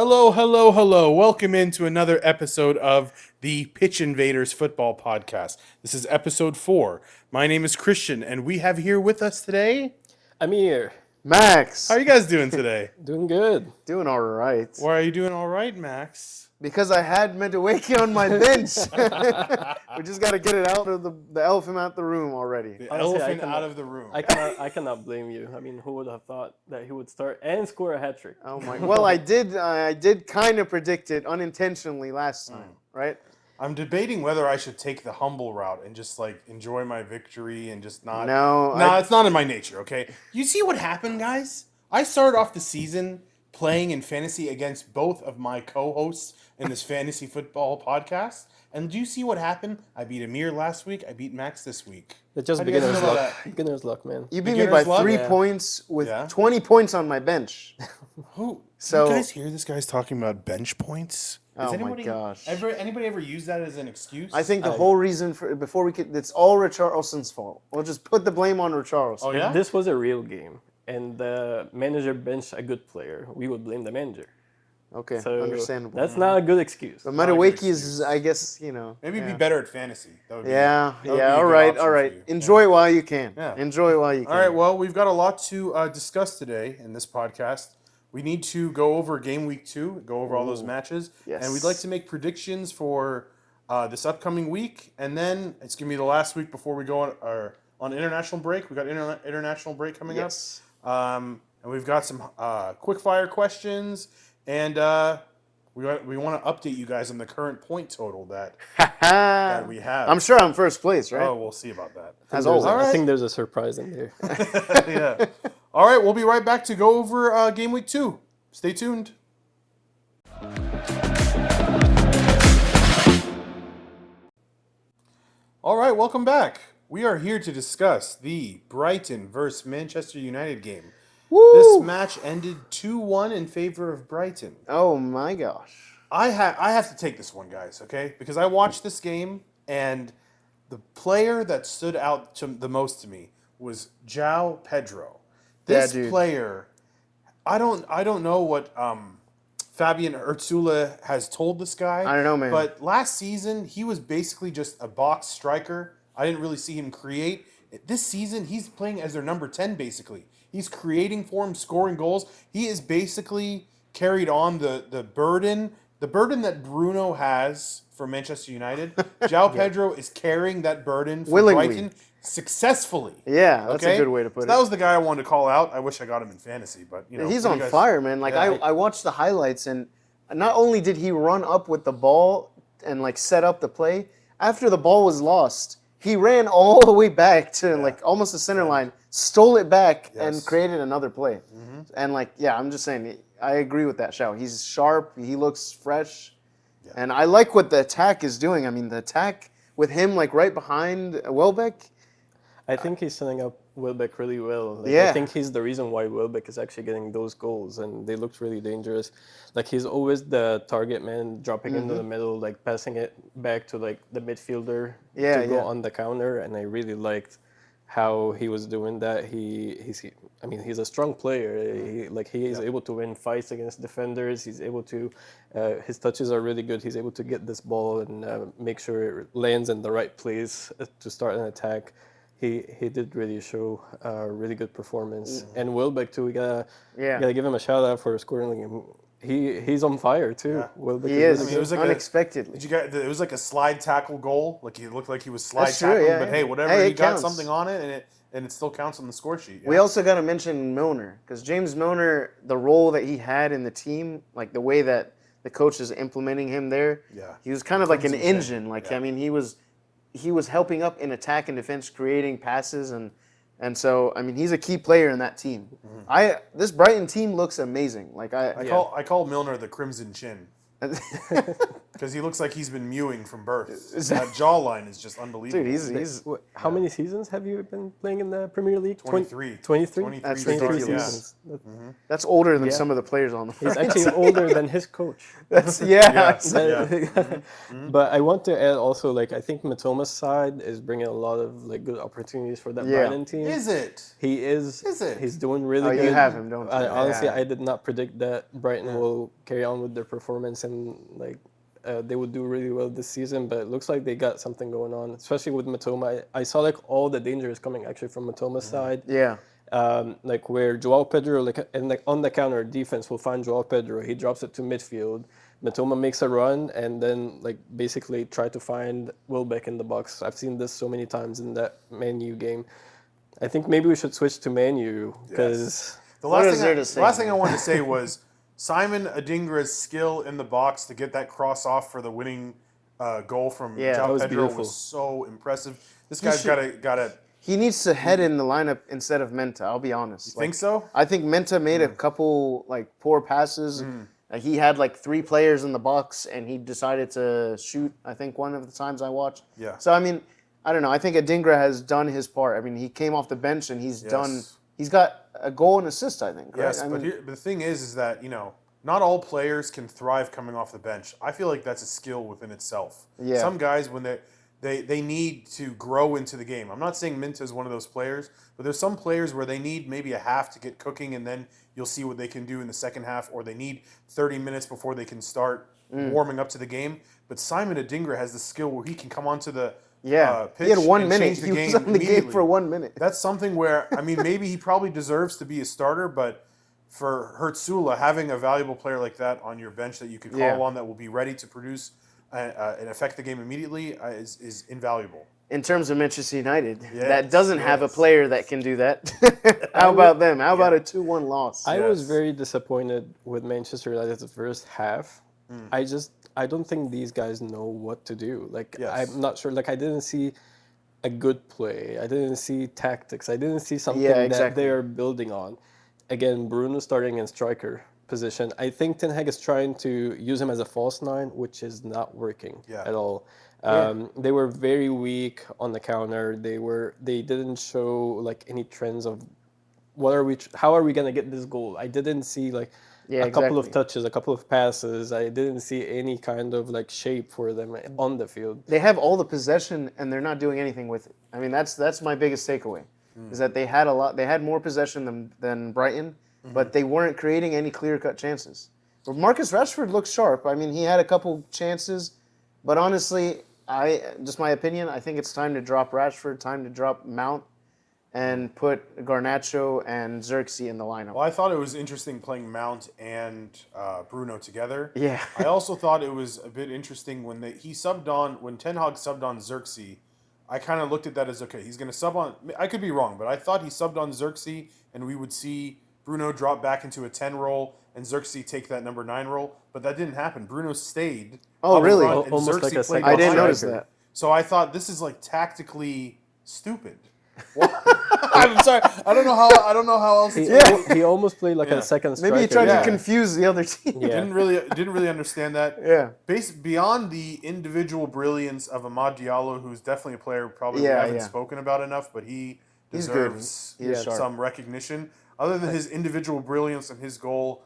Hello, hello, hello. Welcome into another episode of the Pitch Invaders football podcast. This is episode 4. My name is Christian, and we have here with us today... Amir. Max. How are you guys doing today? Doing good. Doing all right. Why are you doing all right, Max? Because I had Madueke on my bench. We just got to get it out of the elephant out the room already. The Honestly, elephant out of the room. I cannot blame you. I mean, who would have thought that he would start and score a hat trick? Oh my! Well, I did kind of predict it unintentionally last time, right? I'm debating whether I should take the humble route and just enjoy my victory and just not. No, it's not in my nature. Okay, you see what happened, guys? I started off the season playing in fantasy against both of my co-hosts in this fantasy football podcast. And do you see what happened? I beat Amir last week. I beat Max this week. It's just beginner's luck. Beginner's luck, man. You beat me by 3 points with 20 points on my bench. Who? So, you guys hear this guy's talking about bench points? Oh my gosh! Anybody ever use that as an excuse? I think the whole reason it's all Richarlison's fault. We'll just put the blame on Richarlison. Oh yeah. If this was a real game, and the manager benched a good player, we would blame the manager. Okay, So understandable. that's not a good excuse. But Madueke is, I guess, maybe be better at fantasy. That would be, Yeah. that would be a All good right. option All right. for you. Enjoy it while you can. Yeah. Enjoy it while you can. All right. Well, we've got a lot to discuss today in this podcast. We need to go over game week 2, go over all those matches, Yes. and we'd like to make predictions for this upcoming week. And then it's gonna be the last week before we go on international break. We got international break coming up. Yes. And we've got some quick fire questions, and we want to update you guys on the current point total that we have. I'm sure I'm first place, right? Oh, we'll see about that. As always. All right. I think there's a surprise in there. Yeah. All right, we'll be right back to go over game week 2. Stay tuned. All right, welcome back. We are here to discuss the Brighton versus Manchester United game. Woo! This match ended 2-1 in favor of Brighton. Oh my gosh. I have to take this one, guys, okay? Because I watched this game, and the player that stood out the most to me was João Pedro. This player, I don't know what Fabian Urtzula has told this guy. I don't know, man. But last season, he was basically just a box striker. I didn't really see him create. This season, he's playing as their number 10, basically. He's creating for him, scoring goals. He is basically carried on the burden that Bruno has for Manchester United. João Pedro is carrying that burden for Willingly. Brighton successfully. Yeah, that's a good way to put it. That was the guy I wanted to call out. I wish I got him in fantasy, but He's on fire, man. I watched the highlights, and not only did he run up with the ball and set up the play, after the ball was lost, he ran all the way back to almost the center line, stole it back, and created another play. Mm-hmm. And I'm just saying, I agree with that, Shao. He's sharp. He looks fresh. Yeah. And I like what the attack is doing. I mean, the attack with him right behind Welbeck. I think he's setting up Welbeck really well. Yeah. I think he's the reason why Welbeck is actually getting those goals, and they looked really dangerous. He's always the target man, dropping into the middle, passing it back to the midfielder to go on the counter, and I really liked how he was doing that. He's a strong player. He is able to win fights against defenders. He's able to, his touches are really good. He's able to get this ball and make sure it lands in the right place to start an attack. He did really show a really good performance. And Welbeck too, we gotta give him a shout out for scoring. He's on fire too. Yeah. Welbeck is. It was unexpectedly. It was a slide tackle goal. He looked like he was slide tackling, but hey, whatever, he got something on it, and it still counts on the score sheet. Yeah. We also got to mention Milner, because James Milner, the role that he had in the team, the way that the coach is implementing him there, he was kind of like an engine. He was helping up in attack and defense, creating passes, and so he's a key player in that team. Mm-hmm. This Brighton team looks amazing. I call Milner the Crimson Chin. Because he looks like he's been mewing from birth. That jawline is just unbelievable. Dude, he's How many seasons have you been playing in the Premier League? 23. 23? That's 23 ridiculous. seasons. that's older than Yeah. some of the players on the He's right. actually older than his coach. That's Yes. But I want to add also, like, I think Matoma's side is bringing a lot of like good opportunities for that Yeah. Brighton team. Is it? He is. Is it? He's doing really Oh, good. you have him, don't you? Honestly, Yeah. I did not predict that Brighton will carry on with their performance and like they would do really well this season. But it looks like they got something going on, especially with Matoma. I saw like all the danger is coming actually from Matoma's side. Yeah. Like where Joao Pedro, like on the counter, defense will find Joao Pedro. He drops it to midfield. Matoma makes a run and then like basically try to find Wilbeck in the box. I've seen this so many times in that Man U game. I think maybe we should switch to Man U because The What last is thing there to say? last thing I wanted to say was Simon Adingra's skill in the box to get that cross off for the winning goal from Yeah, Joao that was Pedro beautiful. was so impressive. This guy's got a. He needs to head in the lineup instead of Menta, I'll be honest. Think so? I think Menta made a couple like poor passes. He had like 3 players in the box and he decided to shoot, I think, one of the times I watched. Yeah. So, I mean, I don't know. I think Adingra has done his part. I mean, he came off the bench and he's got a goal and assist, I think. Right? Yes, I but mean, the thing is that, not all players can thrive coming off the bench. I feel like that's a skill within itself. Yeah. Some guys, when they need to grow into the game. I'm not saying Minta is one of those players, but there's some players where they need maybe a half to get cooking, and then you'll see what they can do in the second half, or they need 30 minutes before they can start warming up to the game. But Simon Adingra has the skill where he can come onto the pitch. he had 1 and minute. change the He was game on the game immediately. for 1 minute. That's something where, I mean, maybe he probably deserves to be a starter, but for Hertzula, having a valuable player like that on your bench that you could call on that will be ready to produce and affect the game immediately is invaluable. In terms of Manchester United, Yes, that doesn't have a yes. player that can do that. How about them? How about a 2-1 loss? I was Yes. very disappointed with Manchester United's first half. I don't think these guys know what to do. Like Yes. I'm not sure. Like I didn't see a good play. I didn't see tactics. I didn't see something Yeah, that exactly. they are building on. Again, Bruno starting in striker position. I think Ten Hag is trying to use him as a false 9, which is not working at all. They were very weak on the counter. They didn't show like any trends of how are we gonna get this goal. I didn't see like a couple of touches, a couple of passes. I didn't see any kind of like shape for them on the field. They have all the possession and they're not doing anything with it. I mean, that's my biggest takeaway, is that they had a lot. They had more possession than Brighton, but they weren't creating any clear-cut chances. But Marcus Rashford looks sharp. I mean, he had a couple chances, but honestly, just my opinion, I think it's time to drop Rashford, time to drop Mount, and put Garnacho and Xerxes in the lineup. Well, I thought it was interesting playing Mount and Bruno together. Yeah. I also thought it was a bit interesting when when Ten Hag subbed on Xerxes. I kind of looked at that as, okay, he's going to sub on. I could be wrong, but I thought he subbed on Xerxes, and we would see Bruno drop back into a 10 role and Xerxes take that number 9 role. But that didn't happen. Bruno stayed. Oh, up really? front, and Almost Xerxes like a played second I didn't behind. notice that. So I thought this is like tactically stupid. I'm sorry. I don't know how else. He almost played like a second striker. Maybe he tried Yeah. to confuse the other team. Yeah. Didn't really understand that. Yeah. Beyond the individual brilliance of Amad Diallo, who's definitely a player probably we Yeah, haven't yeah. spoken about enough, but he He's good. deserves He is sharp. some recognition. Other than his individual brilliance and his goal,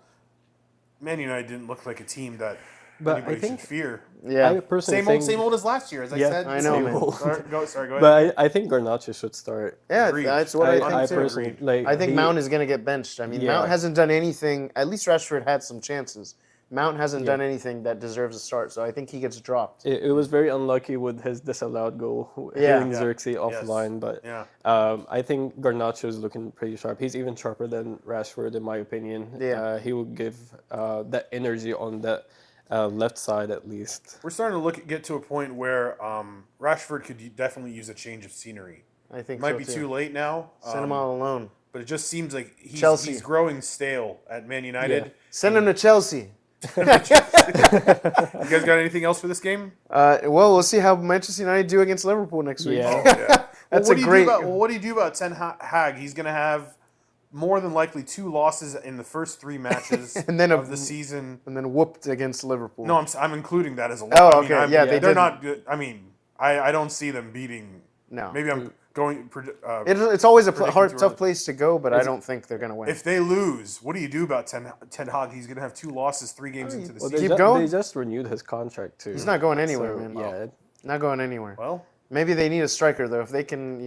Man United didn't look like a team that But anybody I think- should fear. Yeah. I personally Same think, old as last year, as I Yeah, said. I know, Same man. old. Sorry, go ahead. But I think Garnacho should start. Yeah, Agreed. that's what I think I too. personally like. I think Mount is going to get benched. I mean, Yeah. Mount hasn't done anything. At least Rashford had some chances. Mount hasn't done anything that deserves a start, so I think he gets dropped. It was very unlucky with his disallowed goal, Yeah. hitting Yeah. Xerxes offline. But Yeah. I think Garnacho is looking pretty sharp. He's even sharper than Rashford, in my opinion. Yeah. He will give that energy on that left side at least. We're starting to get to a point where Rashford could definitely use a change of scenery. I think Might so be too. too late now. Send him all alone. But it just seems like Chelsea. he's growing stale at Man United. Send him to Chelsea. You guys got anything else for this game? Well, we'll see how Manchester United do against Liverpool next week. Yeah. Yeah. That's what a do you great. do about, what do you do about Ten Hag? He's going to have more than likely 2 losses in the first 3 matches And then of the season. And then whooped against Liverpool. No, I'm including that as a loss. Oh, okay. They're they're not good. I mean, I don't see them beating. No. Maybe I'm going. It's always a predicting tough place to go, but I don't think they're going to win. If they lose, what do you do about Ten Hag? He's going to have 2 losses 3 games into the season. Keep going. They just renewed his contract too. He's not going anywhere, So, man. Yeah. Not going anywhere. Well, Maybe they need a striker, though. If they can,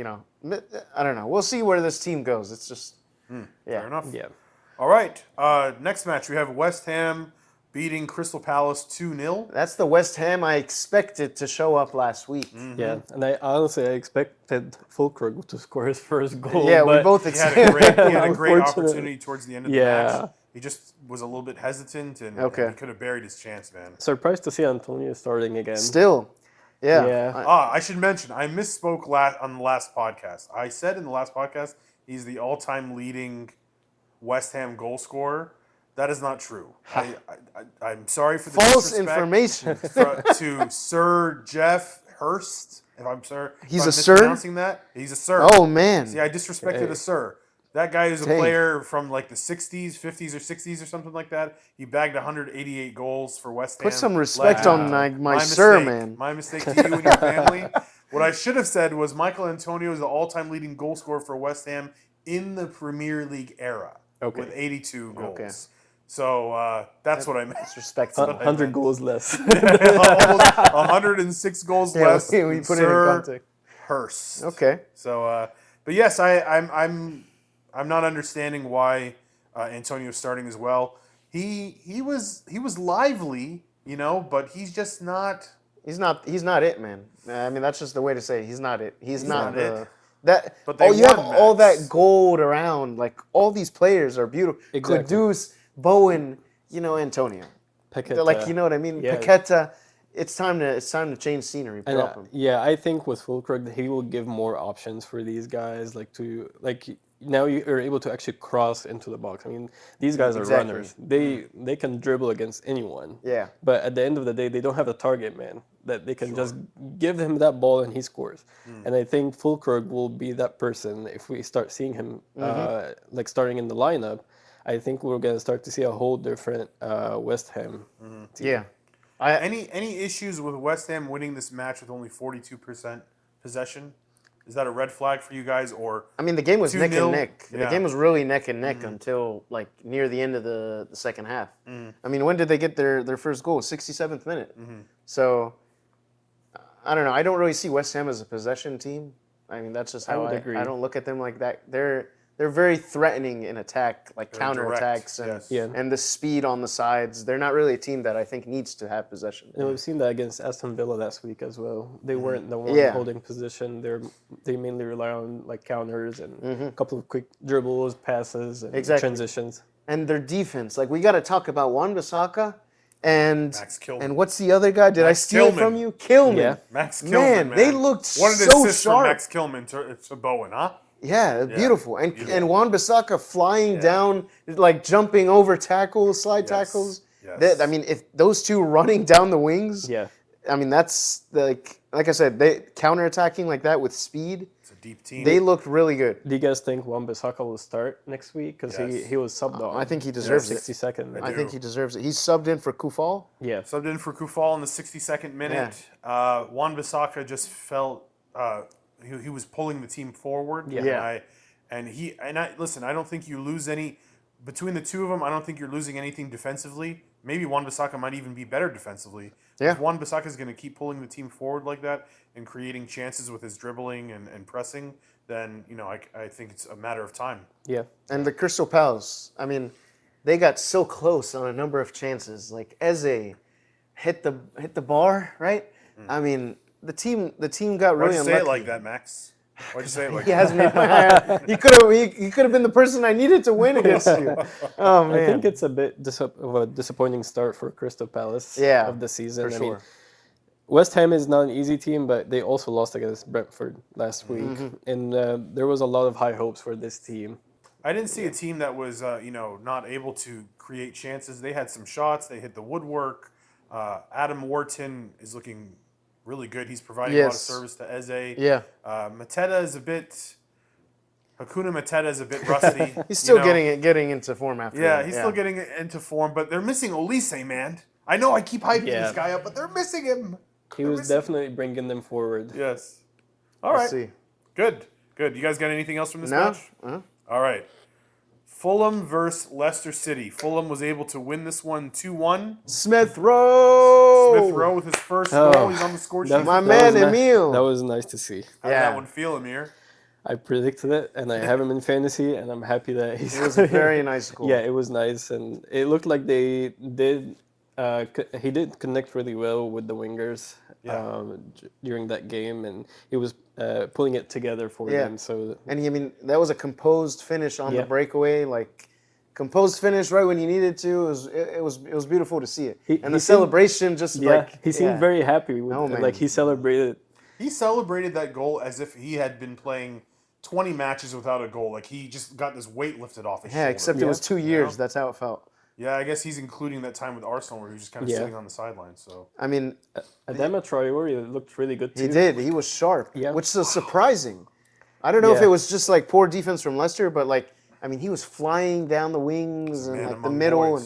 I don't know. We'll see where this team goes. It's just, fair enough. Yeah. All right. Next match, we have West Ham beating Crystal Palace 2-0. That's the West Ham I expected to show up last week. Yeah, and I expected Fulkrug to score his first goal. Yeah, we but both He had expected. a great Unfortunately. opportunity towards the end of the match. He just was a little bit hesitant, and he could have buried his chance, man. Surprised to see Antonio starting again. Still, yeah. Yeah. I should mention, I misspoke on the last podcast. I said in the last podcast he's the all-time leading West Ham goal scorer. That is not true. I'm sorry for the False disrespect information. to Sir Jeff Hurst. If I'm sorry, He's if a I'm sir? mispronouncing that. He's a sir. Oh, man. See, I disrespected a sir. That guy is a Dang. player from like the 60s, 50s, or 60s or something like that. He bagged 188 goals for West Ham. Put some respect last on year. my sir, mistake. man. My mistake to you and your family. What I should have said was Michael Antonio is the all-time leading goal scorer for West Ham in the Premier League era with 82 goals. Okay. So that's what I meant. Disrespect. 100 goals less. Almost 106 goals less. we than put it in Sir context. Hurst. Okay. So, but yes, I'm not understanding why Antonio's starting as well. He was lively, but he's just not. He's not it, man. I mean, that's just the way to say it. He's not it. He's not the. it. That, But they you have won, all Max. that gold around. Like, all these players are beautiful. Exactly. Kudus, Bowen, Antonio. Paqueta. Like, you know what I mean? Yeah. Paqueta. It's time to change scenery. And, Drop him. yeah, I think with Fulkrug, he will give more options for these guys. Now you are able to actually cross into the box. I mean, these guys are Exactly. runners. They can dribble against anyone. Yeah. But at the end of the day, they don't have a target man that they can just give him that ball and he scores. And I think Fulkrug will be that person if we start seeing him starting in the lineup. I think we're gonna start to see a whole different West Ham team. Yeah. Any issues with West Ham winning this match with only 42% possession? Is that a red flag for you guys, or? I mean, the game was neck 2-0? and neck. The Yeah. game was really neck and neck until like near the end of the second half. I mean, when did they get their first goal? 67th minute. So I don't know. I don't really see West Ham as a possession team. I mean, that's just how would agree. I don't look at them like that. They're very threatening in attack, like They're direct, counterattacks yes. and the speed on the sides. They're not really a team that I think needs to have possession. And we've seen that against Aston Villa last week as well. They weren't the one Yeah. holding position. They mainly rely on like counters and a couple of quick dribbles, passes, and Exactly. transitions. And their defense, like we got to talk about Wan-Bissaka and Max Kilman. and what's the other guy? Did I Max steal Kilman. from you? Kilman. Yeah. Max Kilman, Man, they looked What an so assist sharp. from Max Kilman to Bowen, huh? Yeah, beautiful. And beautiful. and Wan-Bissaka flying down, like jumping over tackles, slide Yes, tackles. yes. I mean, if those two running down the wings, Yeah. I mean, that's like I said, they counterattacking like that with speed. It's a deep team. They looked really good. Do you guys think Wan-Bissaka will start next week? Because Yes. he was subbed on. I think he deserves it. 62nd. I do. think he deserves it. He's subbed in for Kufal. Yeah. Subbed in for Kufal in the 62nd minute. Wan-Bissaka just felt he was pulling the team forward. Yeah. Listen, I don't think you lose any between the two of them. I don't think you're losing anything defensively. Maybe Wan-Bissaka might even be better defensively. Yeah. If Wan-Bissaka is going to keep pulling the team forward like that and creating chances with his dribbling and pressing, then I think it's a matter of time. Yeah. And the Crystal Palace, I mean, they got so close on a number of chances. Like Eze hit the bar, right? I mean, the team got Why'd really you say unlucky. it like that, Max? Why'd you say it like He that? has me. He could have been the person I needed to win against you. Oh man. I think it's a bit of a disappointing start for Crystal Palace of the season. for I mean, sure. West Ham is not an easy team, but they also lost against Brentford last week. Mm-hmm. And there was a lot of high hopes for this team. I didn't see a team that was, not able to create chances. They had some shots. They hit the woodwork. Adam Wharton is looking really good. He's providing a lot of Yes. service to Eze. Yeah. Mateta is a bit. Hakuna Mateta is a bit rusty. He's still getting into form after Yeah, that. he's still getting into form, but they're missing Olise, man. I know I keep hyping this guy up, but they're missing him. He was definitely bringing them forward. Yes. All right. See. Good. You guys got anything else from this No. match? All right. Fulham versus Leicester City. Fulham was able to win this one 2-1. Smith Rowe with his first goal. He's on the score sheet. My man Emil. That was nice to see. How did that one feel, Amir? I predicted it, and I have him in fantasy, and I'm happy that he's. It was a very nice goal. Yeah, it was nice, and it looked like they did. He did connect really well with the wingers during that game, and he was pulling it together for them. So, and that was a composed finish on the breakaway, like composed finish right when you needed to. It was beautiful to see it, and the celebration he seemed very happy with it. Like he celebrated. He celebrated that goal as if he had been playing 20 matches without a goal. Like he just got this weight lifted off his shoulder. Yeah, except it was 2 years. That's how it felt. Yeah, I guess he's including that time with Arsenal where he was just kind of sitting on the sidelines. So Adama Traore looked really good too. He did. He was sharp, which is surprising. I don't know if it was just like poor defense from Leicester, but he was flying down the wings and like the middle,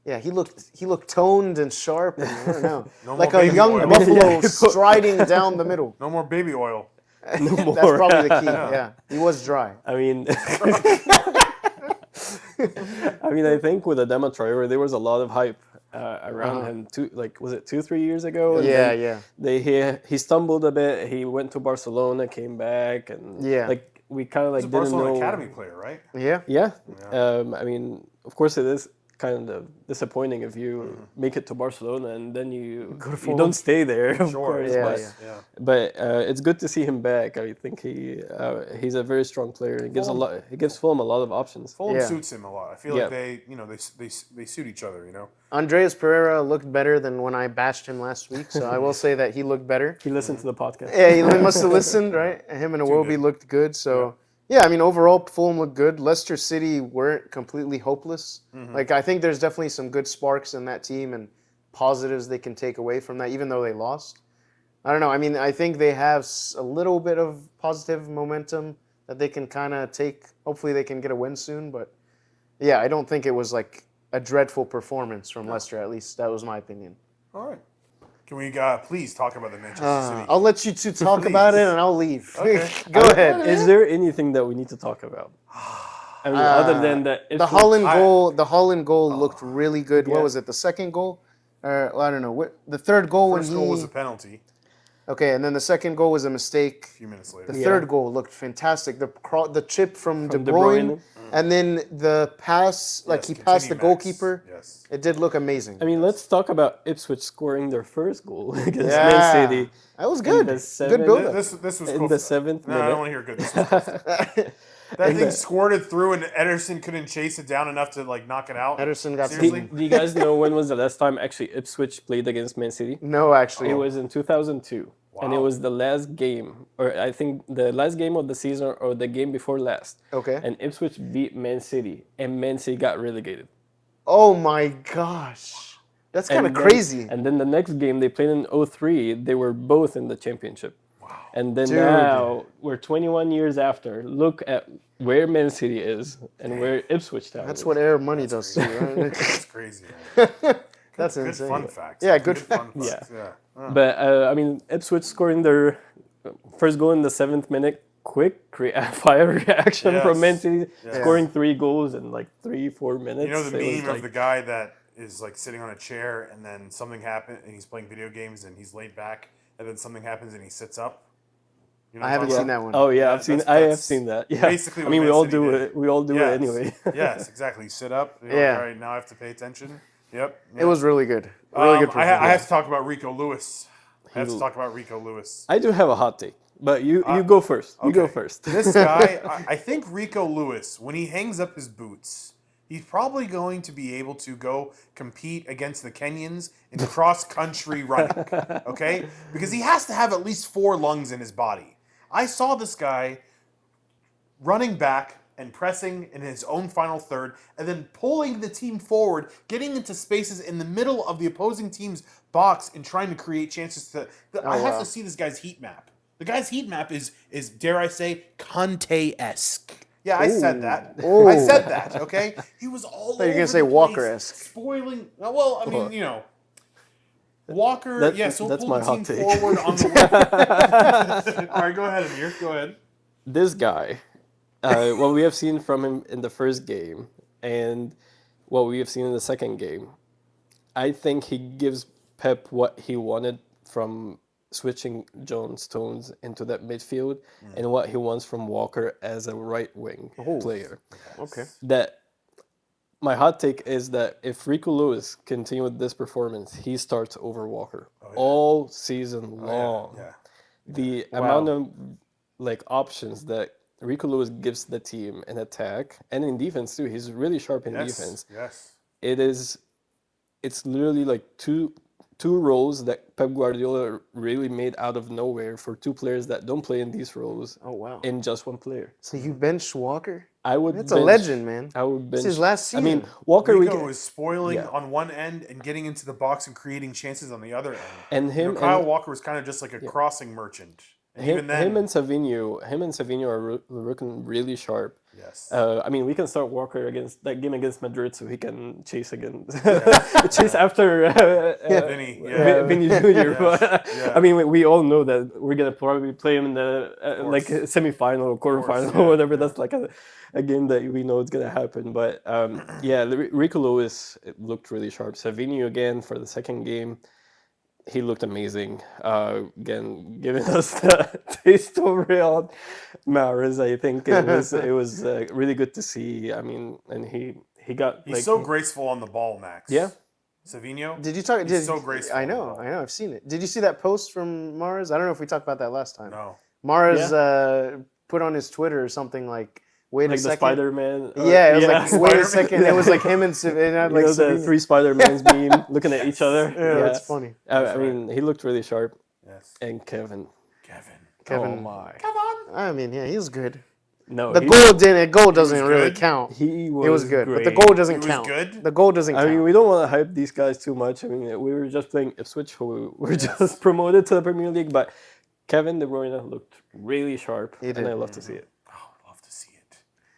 and he looked toned and sharp. And, I don't know, like a young buffalo striding down the middle. No more baby oil. No more. That's probably the key. Yeah, he was dry. I mean. I think with Adama Traore, there was a lot of hype around him. Was it 2-3 years ago? And he stumbled a bit. He went to Barcelona, came back, and we kind of He's a Barcelona Academy player, right? Yeah. Yeah. Of course, it is kind of disappointing if you make it to Barcelona and then you don't stay there. Of course, but it's good to see him back. I think he's a very strong player. He gives Fulham a lot of options. Fulham suits him a lot. I feel like they suit each other. Andreas Pereira looked better than when I bashed him last week, so I will say that he looked better. He listened to the podcast. Yeah, he must have listened, right? Him and Iwobi looked good, so. Yeah, overall, Fulham looked good. Leicester City weren't completely hopeless. I think there's definitely some good sparks in that team and positives they can take away from that, even though they lost. I don't know. I think they have a little bit of positive momentum that they can kind of take. Hopefully, they can get a win soon. But, yeah, I don't think it was like a dreadful performance from Leicester, at least. That was my opinion. All right. Can we please talk about the Manchester City? I'll let you two talk about it, and I'll leave. Okay. Go ahead. Is there anything that we need to talk about? Other than that, the Holland goal looked really good. Yeah. What was it? The second goal? I don't know. The third goal First goal was a penalty. Okay, and then the second goal was a mistake. A few minutes later. The third goal looked fantastic. The chip from De Bruyne. And then the pass, he passed the goalkeeper. Yes. It did look amazing. Let's talk about Ipswich scoring their first goal against Man City. That was good. Good build-up. This was in cool. The 7th minute. No, I don't want to hear good. This was that thing squirted through, and Ederson couldn't chase it down enough to knock it out. Ederson got seriously. Do you guys know when was the last time actually Ipswich played against Man City? No, actually. It was in 2002. Wow. And it was the last game, or I think the last game of the season or the game before last. Okay. And Ipswich beat Man City, and Man City got relegated. Oh my gosh. That's kind of crazy. And then the next game they played in 2003, they were both in the championship. Wow. And then now, we're 21 years after, look at where Man City is and where Ipswich Town is. That's what air money does to you, right? That's crazy. That's good insane. Fun facts. Yeah, good fun facts. Yeah. But, Ipswich scoring their first goal in the 7th minute, quick fire reaction from Man City, scoring 3 goals in 3-4 minutes. You know the meme of the guy that is sitting on a chair and then something happens and he's playing video games and he's laid back and then something happens and he sits up? I haven't seen that one. Oh yeah, I have seen that. Yeah. Basically, we all do it. We all do it anyway. Yes, exactly. You sit up. All right, now I have to pay attention. Yep. It was really good. Really good. I have to talk about Rico Lewis. I do have a hot take, but you go first. You go first. This guy, I think Rico Lewis, when he hangs up his boots, he's probably going to be able to go compete against the Kenyans in cross-country running, okay? Because he has to have at least 4 lungs in his body. I saw this guy running back and pressing in his own final third, and then pulling the team forward, getting into spaces in the middle of the opposing team's box and trying to create chances to... I have to see this guy's heat map. The guy's heat map is dare I say, Conte-esque. Yeah, I said that. Ooh. I said that. Okay, he was all over. You're gonna say the place, Walker-esque. spoiling. Well, I mean, Walker. That's pull my the hot team take. forward on the. All right, go ahead, Amir. Go ahead. This guy, what we have seen from him in the first game and what we have seen in the second game, I think he gives Pep what he wanted from switching John Stones into that midfield and what he wants from Walker as a right wing player. Okay. That my hot take is that if Rico Lewis continue with this performance, he starts over Walker all season long. Yeah. The amount of options that Rico Lewis gives the team in attack and in defense too. He's really sharp in defense. Yes. It's literally like two roles that Pep Guardiola really made out of nowhere for two players that don't play in these roles. Oh wow! In just one player. So you benched Walker? I would. That's a legend, man. I would bench. It's his last season. I mean, Walker. Rico was spoiling on one end and getting into the box and creating chances on the other end. And him, Kyle Walker was kind of just like a crossing merchant. And even then, him and Savinho are looking really sharp. Yes. I mean, we can start Walker against that game against Madrid, so he can chase chase after Vinny. Vinny Jr. But, I mean, we all know that we're gonna probably play him in the semi-final or quarterfinal or whatever. That's like a game that we know it's gonna happen. But Rico Lewis looked really sharp. Savinho again for the second game. He looked amazing. Again, giving us the taste of Real Mahrez. I think it was really good to see. I mean, and he got. He's so graceful on the ball, Max. Yeah. Savino. Did you talk? He's so graceful. I know. I've seen it. Did you see that post from Mahrez? I don't know if we talked about that last time. No. Mahrez put on his Twitter or something like. Wait a second. The Spider-Man. Yeah, it was like, wait a second. It was like him and Savino. Like the three Spider-Mans meme looking at each other. Yeah, that's funny. I mean, he looked really sharp. Yes. And Kevin. Kevin. Oh my. I mean, yeah, he was good. No, the goal doesn't really count. He was good, great. but the goal doesn't He was count. good? The goal doesn't count. I mean, we don't want to hype these guys too much. I mean, we were just playing Ipswich, who were just promoted to the Premier League, but Kevin De Bruyne looked really sharp, and I love to see it.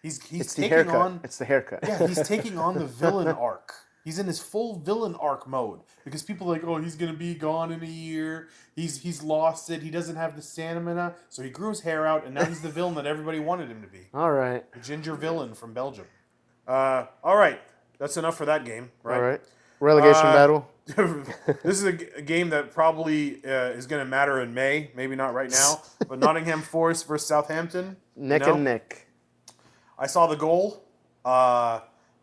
He's it's the taking haircut. on. It's the haircut. Yeah, he's taking on the villain arc. He's in his full villain arc mode because people are like, oh, he's gonna be gone in a year. He's lost it. He doesn't have the stamina, so he grew his hair out, and now he's the villain that everybody wanted him to be. All right. The ginger villain from Belgium. All right, that's enough for that game. Right. All right. Relegation battle. This is a game that probably is going to matter in May. Maybe not right now, but Nottingham Forest versus Southampton. Neck and neck. I saw the goal.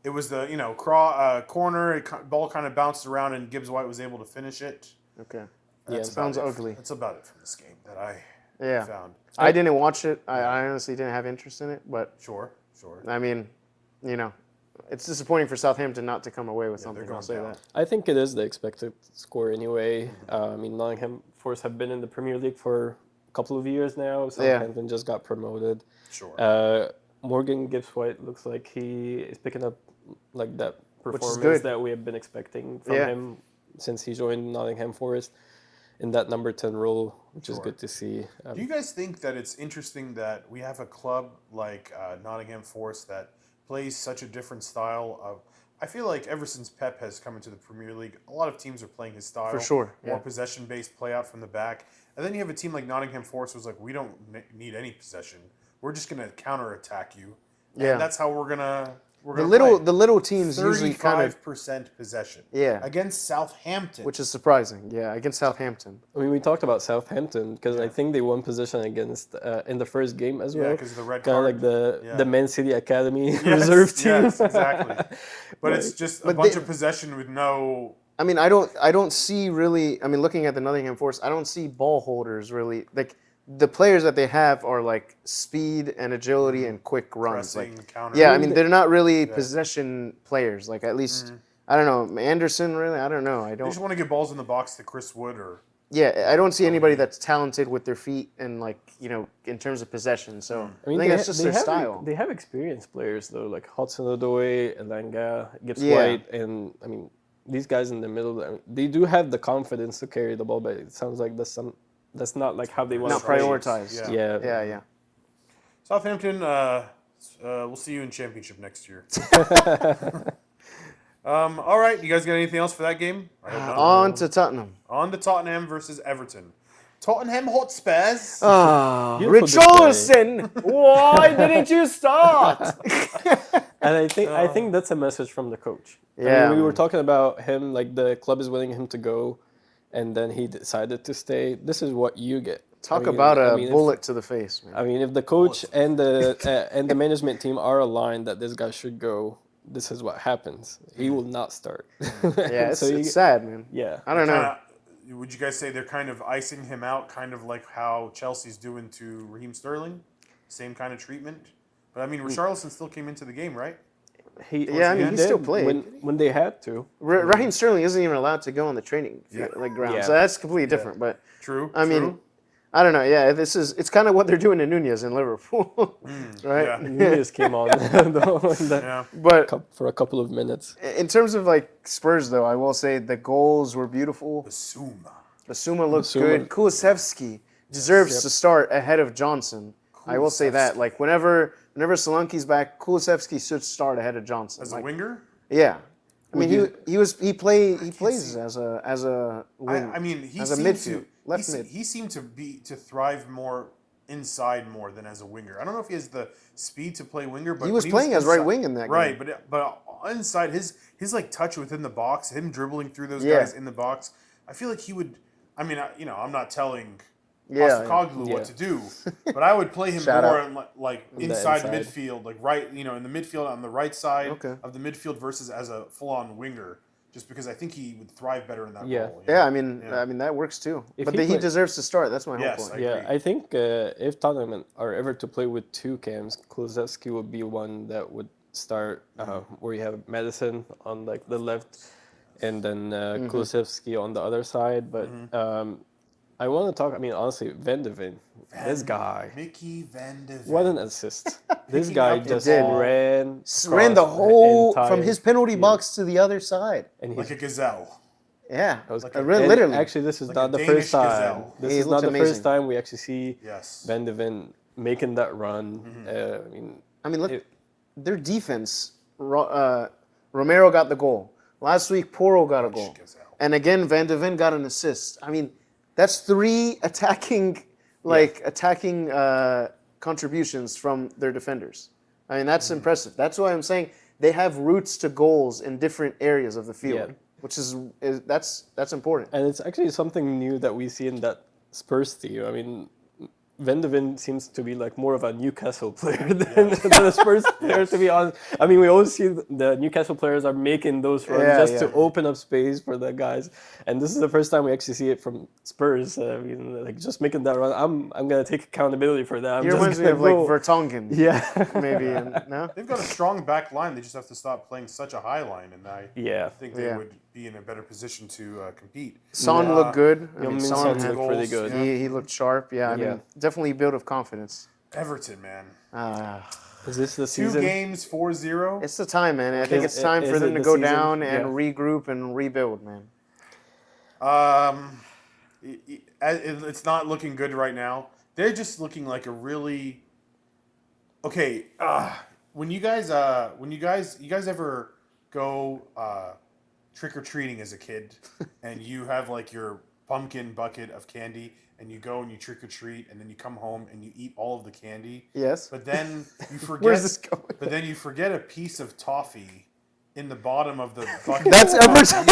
It was the corner. Ball kind of bounced around, and Gibbs White was able to finish it. Okay. That's sounds ugly. That's about it from this game that I found. I didn't watch it. I honestly didn't have interest in it, but Sure. I mean, it's disappointing for Southampton not to come away with something. I'll say that. I think it is the expected score anyway. I mean, Nottingham Forest have been in the Premier League for a couple of years now. Southampton just got promoted. Sure. Morgan Gibbs White looks like he is picking up like that performance that we have been expecting from him since he joined Nottingham Forest in that number 10 role, which is good to see. Do you guys think that it's interesting that we have a club like Nottingham Forest that plays such a different style of? I feel like ever since Pep has come into the Premier League, a lot of teams are playing his style. For sure. More possession-based play out from the back. And then you have a team like Nottingham Forest who's like, we don't need any possession. We're just going to counterattack you. And that's how we're going to the little teams usually kind of 35% possession. Yeah. Against Southampton. Which is surprising. Yeah, against Southampton. I mean, we talked about Southampton because I think they won possession against in the first game as well. Yeah, because of the red kind card. of like the Man City Academy reserve team. Yes, exactly. But it's just a bunch of possession with no. I mean, I don't see really. I mean, looking at the Nottingham Forest, I don't see ball holders really. Like the players that they have are like speed and agility and quick runs. Pressing, like, counter. yeah, I mean, they're not really possession players. Like at least I don't know Anderson. Really, I don't know. I They don't. just want to get balls in the box to Chris Wood or. Yeah, I don't see anybody that's talented with their feet and like in terms of possession. So I think that's just their style. They have experienced players though, like Hudson-Odoi, Elanga, Gibbs White, and I mean these guys in the middle. They do have the confidence to carry the ball, but it sounds like that's not like how they want to prioritized. Yeah. Yeah. Southampton We'll see you in championship next year. All right, you guys got anything else for that game? I hope not. On to Tottenham. On to Tottenham versus Everton. Tottenham Hotspurs. Beautiful Richarlison, why didn't you start? And I think that's a message from the coach. Yeah, I mean, we were man. talking about him, like the club is willing him to go, and then he decided to stay. This is what you get. Talk I mean, about I a mean, bullet to the face, man. I mean, if the coach and the management team are aligned that this guy should go, this is what happens. He will not start. Yeah, So it's sad, man. Yeah. I don't know. Would you guys say they're kind of icing him out, kind of like how Chelsea's doing to Raheem Sterling? Same kind of treatment? But I mean, Richarlison still came into the game, right? He he still did played. when they had to. Raheem Sterling isn't even allowed to go on the training ground, Yeah. so that's completely different. But True. I mean, I don't know. Yeah, it's kind of what they're doing to Nunez in Liverpool, right? Yeah. Nunez came on But for a couple of minutes. in terms of like Spurs, though, I will say the goals were beautiful. Basuma looked good. Kulusevski deserves to start ahead of Johnson. I will say that. Like whenever Solanke's back, Kulusevski should start ahead of Johnson. As a winger? Yeah. I mean, he plays as a wing. I mean, he as a seemed midfield, to left mid. he seemed to thrive more inside more than as a winger. I don't know if he has the speed to play winger, but He was when playing as right inside- wing in that game. Right, but inside his like touch within the box, him dribbling through those Yeah. guys in the box, I feel like he would. I mean, I'm not telling Yeah, Postecoglou what to do, but I would play him Shout more out. in, like the inside inside. midfield, like right, in the midfield on the right side Okay. of the midfield versus as a full-on winger, just because I think he would thrive better in that Yeah. role. Yeah, I mean that works too. But he he play- deserves to start. That's my Yes, whole point. I Yeah, agree. I think if Tottenham are ever to play with two cams, Kulusevski would be one that would start where you have Madison on like the left, and then Kulusevski on the other side. But I want to talk. I mean, honestly, Van de Ven, this guy, Mickey Van de Ven. what an assist! This Picking guy up the just ball. ran Ran the across whole entire from his penalty field. box to the other side. and he's like a gazelle. Yeah, was like and literally. Actually, this is Like not a the Danish first time. gazelle. This He is not looked the amazing. first time we actually see Yes. Van de Ven making that run. I mean, look, It- their defense. Romero got the goal last week. Porro got a goal, gazelle. and again Van de Ven got an assist. I mean, that's three attacking contributions from their defenders. I mean, that's impressive. That's why I'm saying they have routes to goals in different areas of the field, Yeah. which is that's important. And it's actually something new that we see in that Spurs team. I mean, Van de Ven seems to be like more of a Newcastle player than a Spurs player, to be honest. I mean, we always see the Newcastle players are making those runs to open up space for the guys. And this is the first time we actually see it from Spurs. I mean, like just making that run. I'm going to take accountability for that. He reminds me of like Vertonghen. Yeah. Maybe. No? They've got a strong back line. They just have to stop playing such a high line, and I Yeah. think they Yeah. would be in a better position to compete. Son looked good. I mean, Young-min Son Son had, looked pretty good. he looked sharp. Yeah, I mean, definitely a build of confidence. Everton, man. Is this the 2 season? games, 4-0. It's the time, man. I think it's time is for it them to the go season? down and Yeah. regroup and rebuild, man. It's not looking good right now. They're just looking like a really okay. When you guys ever go trick or treating as a kid, and you have like your pumpkin bucket of candy, and you go and you trick or treat, and then you come home and you eat all of the candy. Yes. But then you forget. Where's this going? But then you forget a piece of toffee in the bottom of the bucket. That's Everton.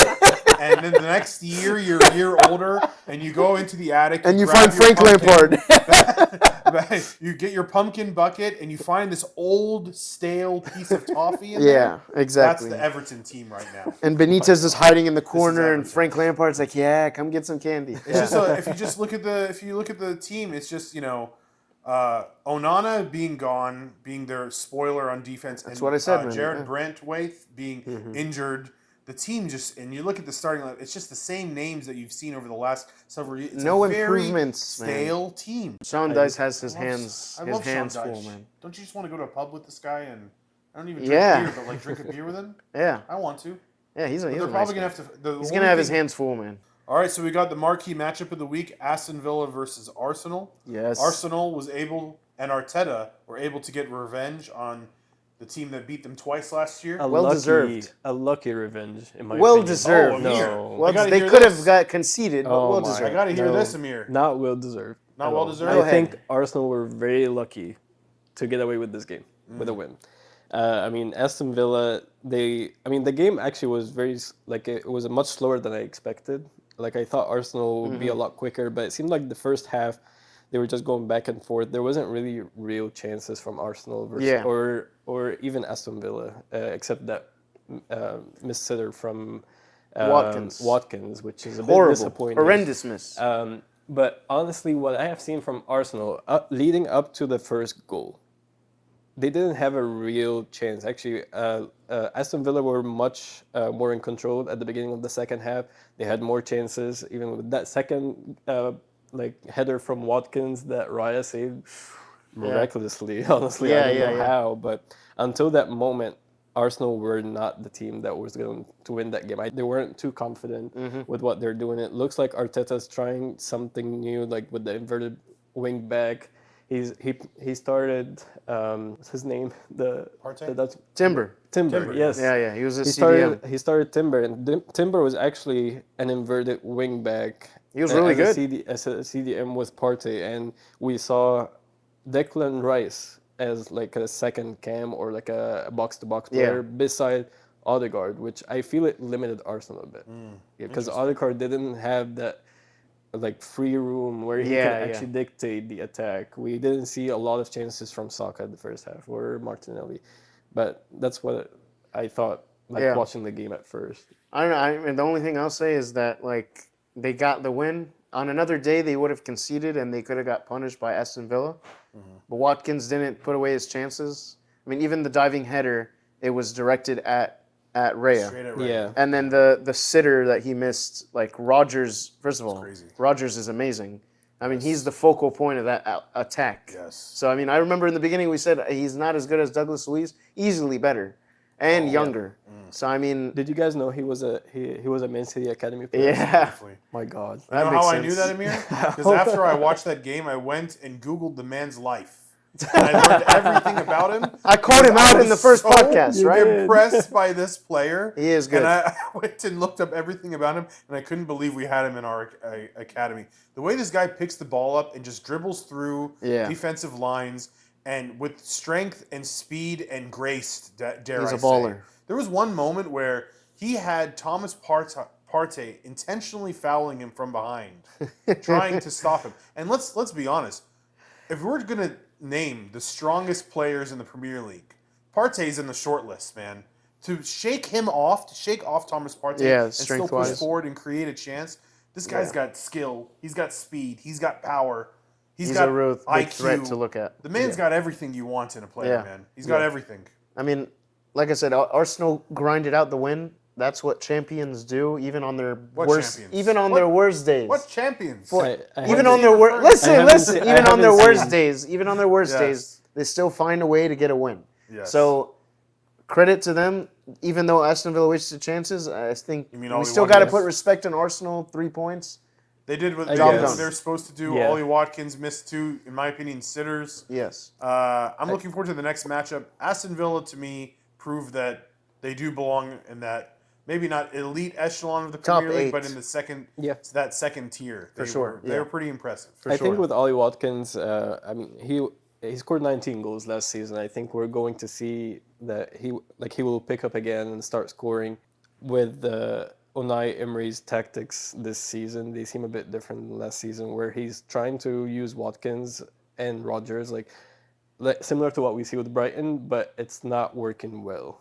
And then the next year, you're a year older, and you go into the attic And you grab find your Frank pumpkin- Lampard. You get your pumpkin bucket, and you find this old, stale piece of toffee in there. Yeah, exactly. That's the Everton team right now. And Benitez is hiding in the corner, and Everton. Frank Lampard's like, "Yeah, come get some candy." It's just if you just look at the team, it's just Onana being gone, being their spoiler on defense. That's what I said, man. Jared Yeah. Brantwaite being injured. The team and you look at the starting line, it's just the same names that you've seen over the last several years. It's No a very improvements, man. stale team. Sean Dice has his I love hands Sean full, Dyche. man. Don't you just want to go to a pub with this guy and I don't even drink Yeah. beer, but like drink a beer with him? Yeah, I want to. yeah, he's a They're nice probably guy. gonna have to. He's gonna have his hands full, man. All right, so we got the marquee matchup of the week: Aston Villa versus Arsenal. Yes. Arsenal was able and Arteta were able to get revenge on the team that beat them twice last year. Well-deserved. A lucky revenge, in my Well opinion. deserved. Amir. No. Well, gotta they hear could this. have got conceded, but Oh well my. deserved. I got to hear No. this, Amir. Not well deserved. Not at all. well-deserved? Go I ahead. think Arsenal were very lucky to get away with this game, with a win. I mean, Aston Villa, the game actually was it was much slower than I expected. Like, I thought Arsenal would be a lot quicker, but it seemed like the first half, they were just going back and forth. There wasn't really real chances from Arsenal or even Aston Villa, except that missed sitter from Watkins, which is a bit disappointing. Horrendous miss. But honestly, what I have seen from Arsenal leading up to the first goal, they didn't have a real chance. Actually, Aston Villa were much more in control at the beginning of the second half. They had more chances, even with that second header from Watkins that Raya saved miraculously. Honestly, I don't know how, but until that moment, Arsenal were not the team that was going to win that game. They weren't too confident with what they're doing. It looks like Arteta's trying something new, like with the inverted wing back. He started what's his name? The Dutch Timber. Timber. Yes. Yeah. He was a CDM. He started Timber, and Timber was actually an inverted wing back. He was really good. As a CDM with Partey, and we saw Declan Rice as like a second cam or like a box-to-box player beside Odegaard, which I feel it limited Arsenal a bit. Because Odegaard didn't have that like free room where he can actually dictate the attack. We didn't see a lot of chances from Saka in the first half or Martinelli. But that's what I thought watching the game at first. I don't know. I mean, the only thing I'll say is that like they got the win. On another day, they would have conceded and they could have got punished by Aston Villa. But Watkins didn't put away his chances. I mean, even the diving header, it was directed at Raya. Straight at Raya. Yeah. And then the sitter that he missed, like Rodgers, first of all, crazy. Rodgers is amazing. I mean, he's the focal point of that attack. Yes. So, I mean, I remember in the beginning we said he's not as good as Douglas Luiz, easily better and younger. So, I mean... Did you guys know he was a Man City Academy player? Yeah. My God. You know how I knew that, Amir? Because after I watched that game, I went and Googled the man's life. And I learned everything about him. I called him out in the first podcast, right? Impressed by this player. He is good. And I went and looked up everything about him, and I couldn't believe we had him in our academy. The way this guy picks the ball up and just dribbles through defensive lines, and with strength and speed and grace, dare He's I a baller. say. There was one moment where he had Thomas Partey intentionally fouling him from behind, trying to stop him. And let's be honest, if we're gonna name the strongest players in the Premier League, Partey's in the short list, man. To shake off Thomas Partey and still push forward and create a chance, this guy's got skill, he's got speed, he's got power, he's got a real IQ. big threat to look at. The man's got everything you want in a player, man. He's got everything. I mean, like I said, Arsenal grinded out the win. That's what champions do, even on their worst. Champions? Even on their worst days. What champions? Even on their worst. Listen. Even on their worst days. Even on their worst Yes. days, they still find a way to get a win. Yes. So, credit to them. Even though Aston Villa wasted chances, I think mean we Ollie still got to Watkins? put respect on Arsenal. 3 points. They did what done. they're supposed to do. Yeah. Ollie Watkins missed two, in my opinion, sitters. Yes. I'm looking forward to the next matchup. Aston Villa, to me, proved that they do belong in that, maybe not elite echelon of the Top Premier League, 8. but in the second, that second tier. For sure. They were pretty impressive. I think with Ollie Watkins, I mean, he scored 19 goals last season. I think we're going to see that he will pick up again and start scoring. With Unai Emery's tactics this season, they seem a bit different than last season, where he's trying to use Watkins and Rodgers like similar to what we see with Brighton, but it's not working well,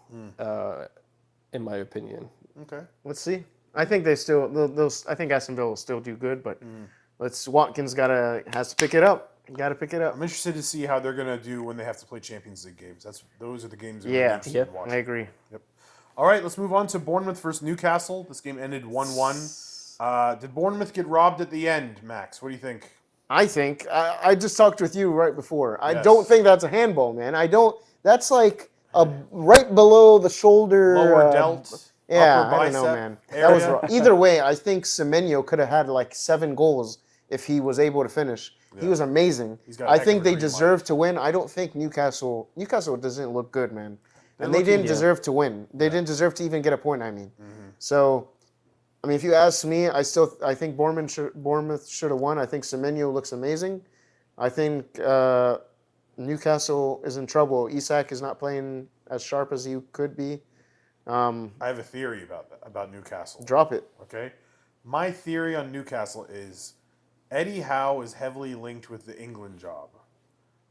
in my opinion. Okay. Let's see. I think they still. I think Aston Villa will still do good, but Watkins has to pick it up. Got to pick it up. I'm interested to see how they're going to do when they have to play Champions League games. Those are the games that I'm Yeah. interested in watching. I agree. Yep. All right, let's move on to Bournemouth versus Newcastle. This game ended 1-1. Did Bournemouth get robbed at the end, Max? What do you think? I think I just talked with you right before. I don't think that's a handball, man. I don't. That's like a right below the shoulder. Lower delt. Yeah, upper I don't know, bicep man. area. That was wrong. Either way, I think Semenyo could have had like 7 goals if he was able to finish. He was amazing. got a I heck think of a they green deserve to win. I don't think Newcastle doesn't look good, man. And they didn't deserve to win. They didn't deserve to even get a point, I mean. So, I mean, if you ask me, I think Bournemouth should have won. I think Semenyo looks amazing. I think Newcastle is in trouble. Isak is not playing as sharp as he could be. I have a theory about Newcastle. Drop it. Okay? My theory on Newcastle is Eddie Howe is heavily linked with the England job.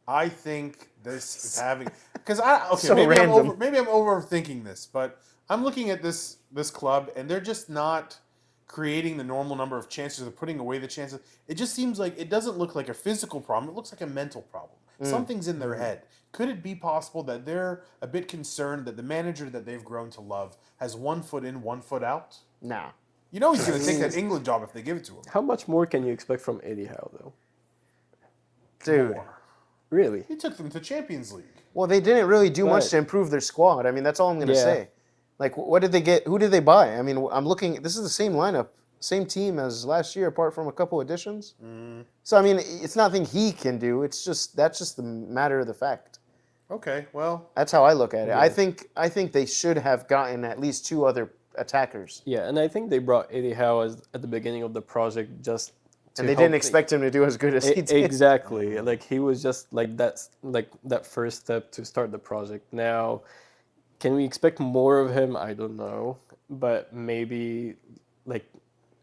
I think this is having because So maybe random. I'm overthinking this, but I'm looking at this club and they're just not creating the normal number of chances or putting away the chances. It just seems like it doesn't look like a physical problem. It looks like a mental problem. Something's in their head. Could it be possible that they're a bit concerned that the manager that they've grown to love has 1 foot in, 1 foot out? Nah. You know he's going to take that England job if they give it to him. How much more can you expect from Eddie Howe, though? Dude. More. Really? He took them to Champions League. Well, they didn't really do much But- to improve their squad. I mean, that's all I'm going to Yeah. say. Like, what did they get? Who did they buy? I mean, I'm looking. This is the same lineup, same team as last year, apart from a couple additions. So, I mean, it's nothing he can do. That's just the matter of the fact. Okay, well, That's how I look at it. I think they should have gotten at least 2 other attackers, Yeah, and I think they brought Eddie Howe at the beginning of the project just to and they help didn't expect him to do as good as he did. Exactly. Like he was just like that first step to start the project. Now, can we expect more of him? I don't know, but maybe like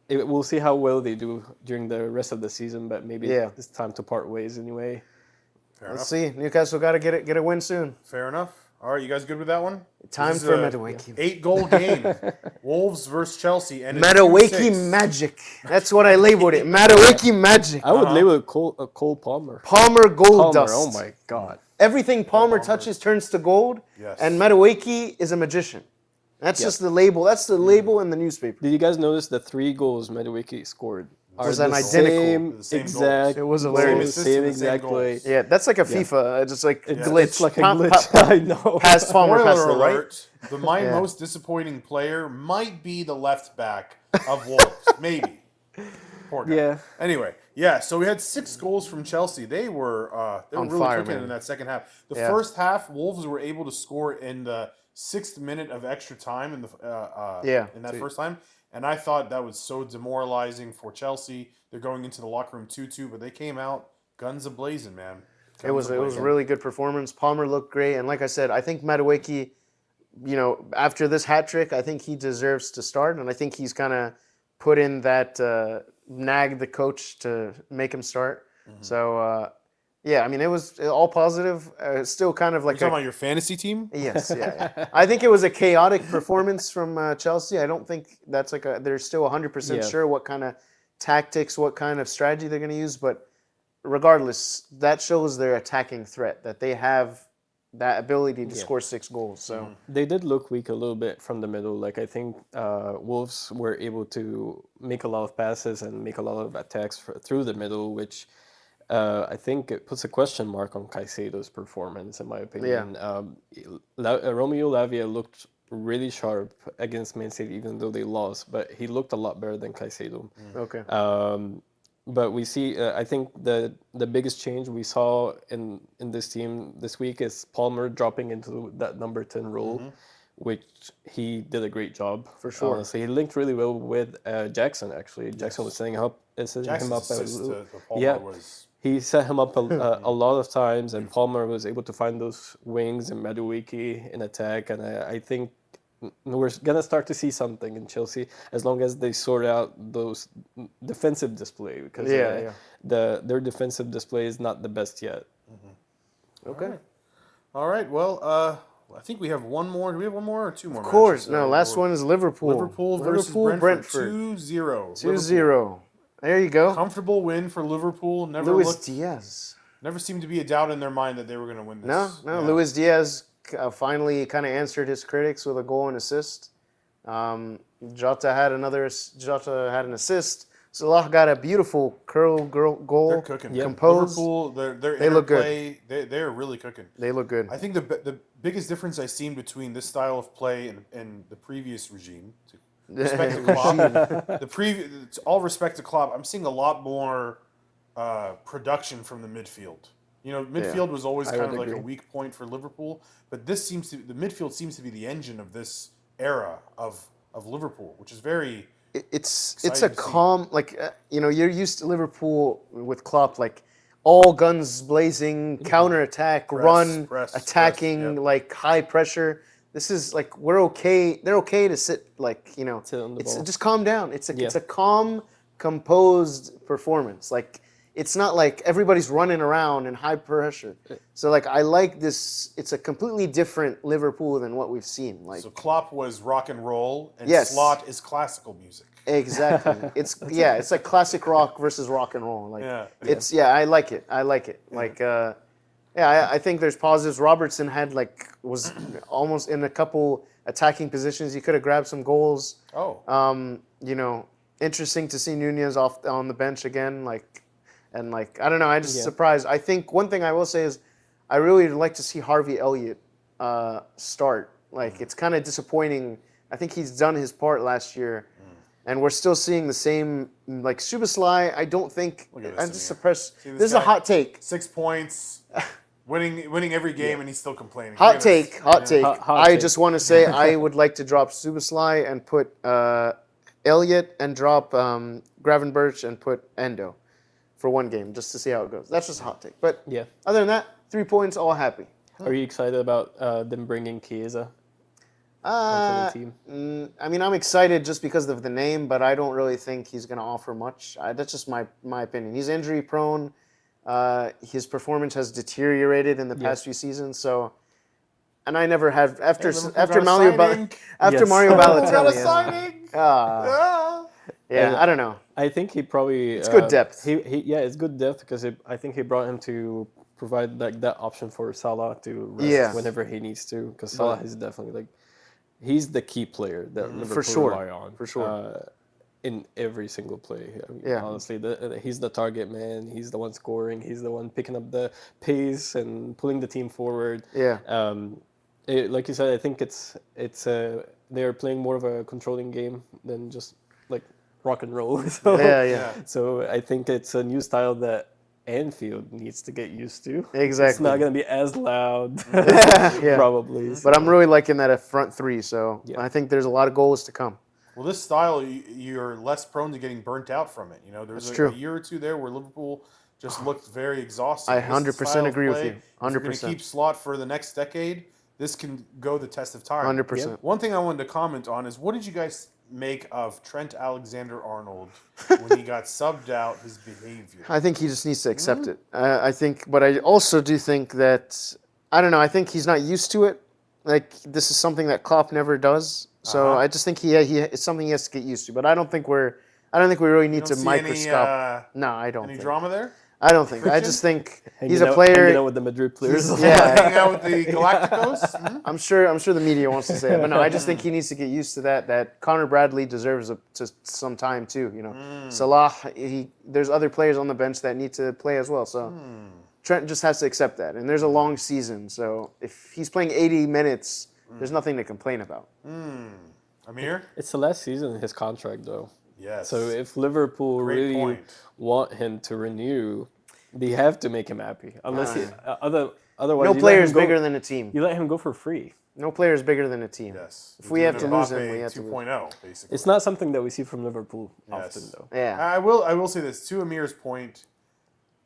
we'll see how well they do during the rest of the season. But maybe it's time to part ways anyway. fair Let's enough. see. Newcastle got to get a win soon. Fair enough. All right, you guys good with that one? Time This is for a Madueke. 8-goal game. Wolves versus Chelsea. And Madueke magic. That's what I labeled it. Madueke magic. I would label it Cole Palmer. Palmer gold dust. Oh my God. Everything Palmer touches turns to gold, Yes. and Madueke is a magician. That's just the label. That's the label in the newspaper. Did you guys notice the 3 goals Madueke scored? Was are an the identical. The same exact goals. It was goals, hilarious. Same The same exact play. goals. Yeah, that's like a FIFA, just like glitch. It's like a Pop, glitch. pop, pop. I know. Pass Palmer, pass to Spoiler the right. alert, my Yeah. most disappointing player might be the left back of Wolves. Maybe. Poor guy. Yeah. Anyway, so we had 6 goals from Chelsea. They were On really fire, cooking man. in that second half. The Yeah. first half, Wolves were able to score in the 6th minute of extra time in that first time. And I thought that was so demoralizing for Chelsea. They're going into the locker room 2-2, but they came out guns a-blazing, man. It was a really good performance. Palmer looked great, and like I said, I think Madueke, after this hat trick, I think he deserves to start, and I think he's kind of put in that nag the coach to make him start. So I mean, it was all positive. Still kind of like You're talking about your fantasy team? yes, yeah. I think it was a chaotic performance from Chelsea. I don't think that's they're still 100% sure what kind of tactics, what kind of strategy they're going to use, but regardless, that shows their attacking threat, that they have that ability to score 6 goals. So They did look weak a little bit from the middle. Like I think Wolves were able to make a lot of passes and make a lot of attacks through the middle, which I think it puts a question mark on Caicedo's performance, in my opinion. Romeo Lavia looked really sharp against Man City, even though they lost, but he looked a lot better than Caicedo. okay. But we see, I think the biggest change we saw in this team this week is Palmer dropping into that number 10 role, which he did a great job. For sure. Honestly. He linked really well with Jackson, actually. Jackson was setting him up. Jackson's assist to Palmer Yeah. was... He set him up a lot of times, and Palmer was able to find those wings and Madueke in attack. And I think we're gonna start to see something in Chelsea as long as they sort out those defensive display, because their defensive display is not the best yet. Okay. All right, well, I think we have one more. Do we have one more or 2 more? Of course. matches? No, last one is Liverpool. Liverpool versus Brentford. 2-0. 2-0. There you go. Comfortable win for Liverpool. Luis Diaz. Never seemed to be a doubt in their mind that they were going to win this. No. Yeah. Luis Diaz finally kind of answered his critics with a goal and assist. Jota had an assist. Salah got a beautiful goal. They're cooking. Composed. Liverpool, They look good. interplay, they're really cooking. They look good. I think the biggest difference I've seen between this style of play and the previous regime, to respect to Klopp, all respect to Klopp, I'm seeing a lot more production from the midfield. You know, midfield was always kind of like a weak point for Liverpool, but the midfield seems to be the engine of this era of Liverpool, which is very. It's a calm, like you're used to Liverpool with Klopp, like all guns blazing, counterattack, run, attacking, like high pressure. This is like we're okay. They're okay to sit like it's just calm down. It's a calm, composed performance. Like it's not like everybody's running around in high pressure. So like I like this. It's a completely different Liverpool than what we've seen. Like so, Klopp was rock and roll, and Slot is classical music. Exactly. It's like classic rock versus rock and roll. Like I like it. Like I think there's positives. Robertson was almost in a couple attacking positions. He could have grabbed some goals. Interesting to see Nunez on the bench again. I don't know. I'm just surprised. I think one thing I will say is I really would like to see Harvey Elliott start. Like it's kind of disappointing. I think he's done his part last year. And we're still seeing the same, like Szoboszlai. I don't think. I'm just suppressed. This is a hot take. 6 points, winning every game, and he's still complaining. Hot take. I just want to say I would like to drop Szoboszlai and put Elliott and drop Gravenberch and put Endo for one game just to see how it goes. That's just a hot take. But other than that, 3 points, all happy. Are you excited about them bringing Chiesa? I mean, I'm excited just because of the name, but I don't really think he's going to offer much. That's just my opinion. He's injury prone. His performance has deteriorated in the past few seasons. So, and I never have after Mario Balotelli. I don't know. I think he probably it's good depth. It's good depth because I think he brought him to provide like that option for Salah to rest whenever he needs to. Because Salah is definitely he's the key player that Liverpool rely on. For sure. In every single play. I mean, honestly, he's the target man. He's the one scoring. He's the one picking up the pace and pulling the team forward. Like you said, I think they're playing more of a controlling game than just like rock and roll. So I think it's a new style that Anfield needs to get used to. Exactly. It's not going to be as loud, probably. But I'm really liking that at front three, so I think there's a lot of goals to come. Well, this style, you're less prone to getting burnt out from it. There's a year or two there where Liverpool just looked very exhausted. I 100% agree with you. 100%. If you're going to keep Slot for the next decade, this can go the test of time. 100%. One thing I wanted to comment on is, what did you guys make of Trent Alexander-Arnold when he got subbed out, his behavior? I think he just needs to accept it. But I also do think that, I don't know, I think he's not used to it. Like, this is something that Klopp never does. So I just think it's something he has to get used to. But I don't think we really need to microscope. No, I don't. Any drama there? I don't think. I just think he's a player. Hanging out with the Madrid players. Hanging out with the Galacticos. I'm sure the media wants to say it, but no, I just think he needs to get used to that. That Conor Bradley deserves some time too. Salah. There's other players on the bench that need to play as well. So Trent just has to accept that. And there's a long season, so if he's playing 80 minutes, there's nothing to complain about. Amir? It's the last season of his contract, though. Yes. So if Liverpool want him to renew, they have to make him happy. Unless otherwise, no player is bigger than a team. You let him go for free. No player is bigger than a team. Yes. If we have to lose him, we have to 2.0, basically. It's not something that we see from Liverpool often, though. Yeah. I will say this, to Amir's point,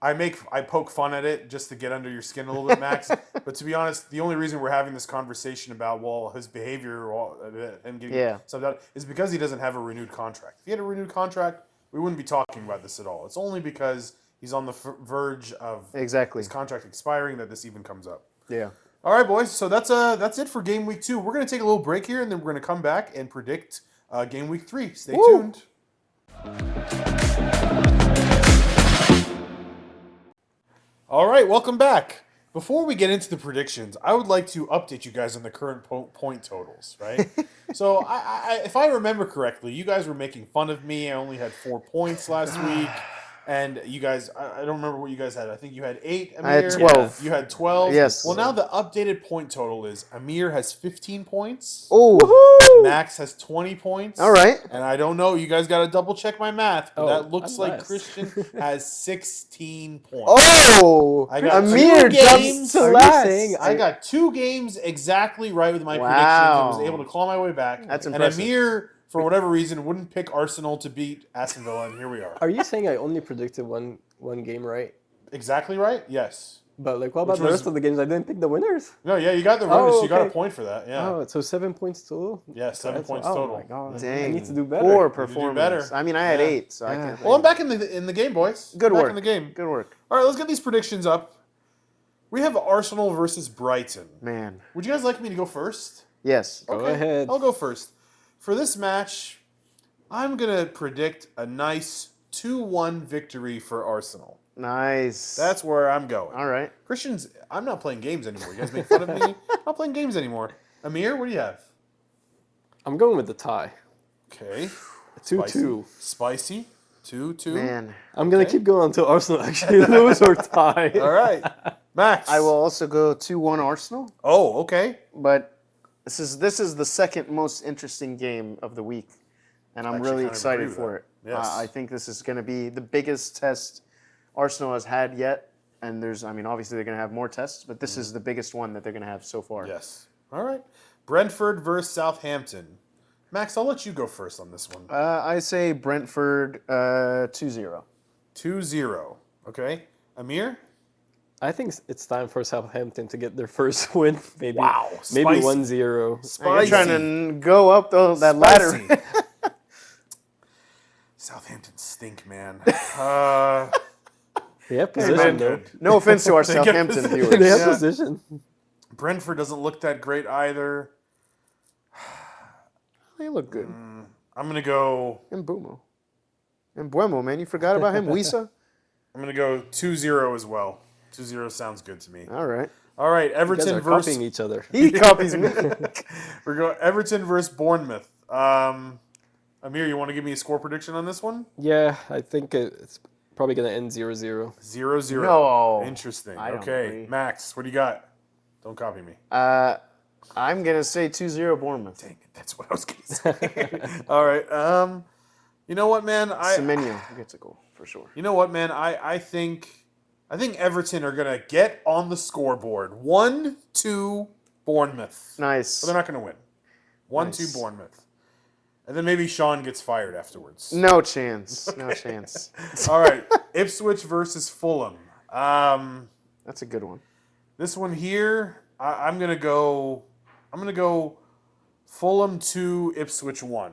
I poke fun at it just to get under your skin a little bit, Max. But to be honest, the only reason we're having this conversation about his behavior or him getting subbed out is because he doesn't have a renewed contract. If he had a renewed contract, we wouldn't be talking about this at all. It's only because he's on the verge of his contract expiring that this even comes up. Yeah. All right, boys. So that's it for Game Week 2. We're going to take a little break here, and then we're going to come back and predict Game Week 3. Stay tuned. All right, welcome back. Before we get into the predictions, I would like to update you guys on the current point totals, right? So, if I remember correctly, you guys were making fun of me. I only had 4 points last week. And you guys, I don't remember what you guys had. I think you had 8. Amir. I had 12. You had 12. Yes. Well, now the updated point total is Amir has 15 points. Oh, Max has 20 points. all right. And I don't know. You guys got to double check my math. But that looks I'm like last. Christian has 16 points. Oh, I got Amir 2 jumps games. to Are you last. saying I got 2 games exactly right with my Wow. predictions and was able to claw my way back. That's and impressive. Amir, for whatever reason, wouldn't pick Arsenal to beat Aston Villa, and here we are. Are you saying I only predicted one game right? Exactly right? Yes. But like, what about Which the was- rest of the games? I didn't pick the winners. No, yeah, you got the winners. Oh, So you got a okay. point for that. Yeah. Oh, so 7 points total. Yeah, 7 That's- points oh total. my god! I Dang. need to do better. Poor better. performance. I mean, I had Yeah. 8, so I Yeah. can't. Well, I'm back in the game, boys. Good back work. in the game. Good work, All right, let's get these predictions up. We have Arsenal versus Brighton. man. Would you guys like me to go first? Yes. Go ahead. I'll go first. For this match, I'm going to predict a nice 2-1 victory for Arsenal. Nice. That's where I'm going. all right. Christians, I'm not playing games anymore. You guys make fun of me. I'm not playing games anymore. Amir, what do you have? I'm going with the tie. Okay. 2-2. Spicy. 2-2. Man, I'm gonna Okay. keep going until Arsenal actually lose or tie. All right. Max. I will also go 2-1 Arsenal, Oh, okay. but this is the second most interesting game of the week, and I'm Actually really kind of excited agree with for that. it. Yes. I think this is going to be the biggest test Arsenal has had yet, and obviously they're going to have more tests, but this is the biggest one that they're going to have so far. Yes. All right. Brentford versus Southampton. Max, I'll let you go first on this one. I say Brentford 2-0. 2-0. Okay. Amir? I think it's time for Southampton to get their first win. Maybe. Wow, Maybe spicy. 1-0. You're Spicy. trying to go up that ladder. Spicy. Southampton stink, man. They have man, position though. good. No offense to our They get Southampton position. viewers. They have Yeah. position. Brentford doesn't look that great either. They look good. I'm gonna go. And Buemo. And Buemo, man. You forgot about him? Wisa? I'm gonna go 2-0 as well. 2-0 sounds good to me. All right. All right, You guys Everton are versus copying each other. He copies me. we're going Everton versus Bournemouth. Amir, you want to give me a score prediction on this one? Yeah, I think it's probably gonna end 0-0. 0-0. No. Interesting. I don't Okay, agree. Max, what do you got? Don't copy me. I'm going to say 2-0 Bournemouth. Dang it, that's what I was gonna say. All right. You know what, man? Semenyo gets a goal, for sure. You know what, man? I think Everton are gonna get on the scoreboard. 1-2 Bournemouth. Nice. But they're not gonna win. 1-2 Nice. Bournemouth. And then maybe Sean gets fired afterwards. No chance. No chance. All right. Ipswich versus Fulham. That's a good one. This one here, I'm gonna go Fulham 2, Ipswich 1.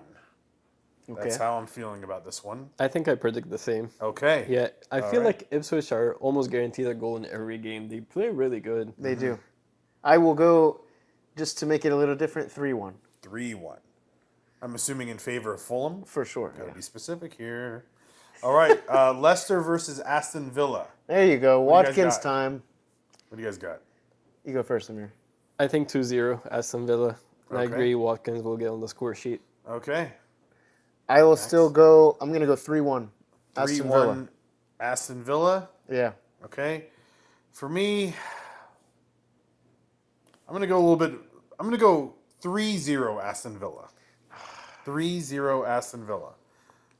Okay. That's how I'm feeling about this one. I think I predict the same. Okay. Yeah, I All feel right. like Ipswich are almost guaranteed a goal in every game. They play really good. They do. I will go, just to make it a little different, 3-1. 3-1. I'm assuming in favor of Fulham. For sure. Gotta be specific here. All right. Leicester versus Aston Villa. There you go. What do you guys Watkins got? time. What do you guys got? You go first, Amir. I think 2-0 Aston Villa. And I Okay. agree Watkins will get on the score sheet. Okay. I will still go, I'm going to go 3-1. 3-1 Aston Villa. Aston Villa. Yeah. Okay. For me, I'm going to go a little bit. I'm going to go 3-0 Aston Villa. 3-0 Aston Villa.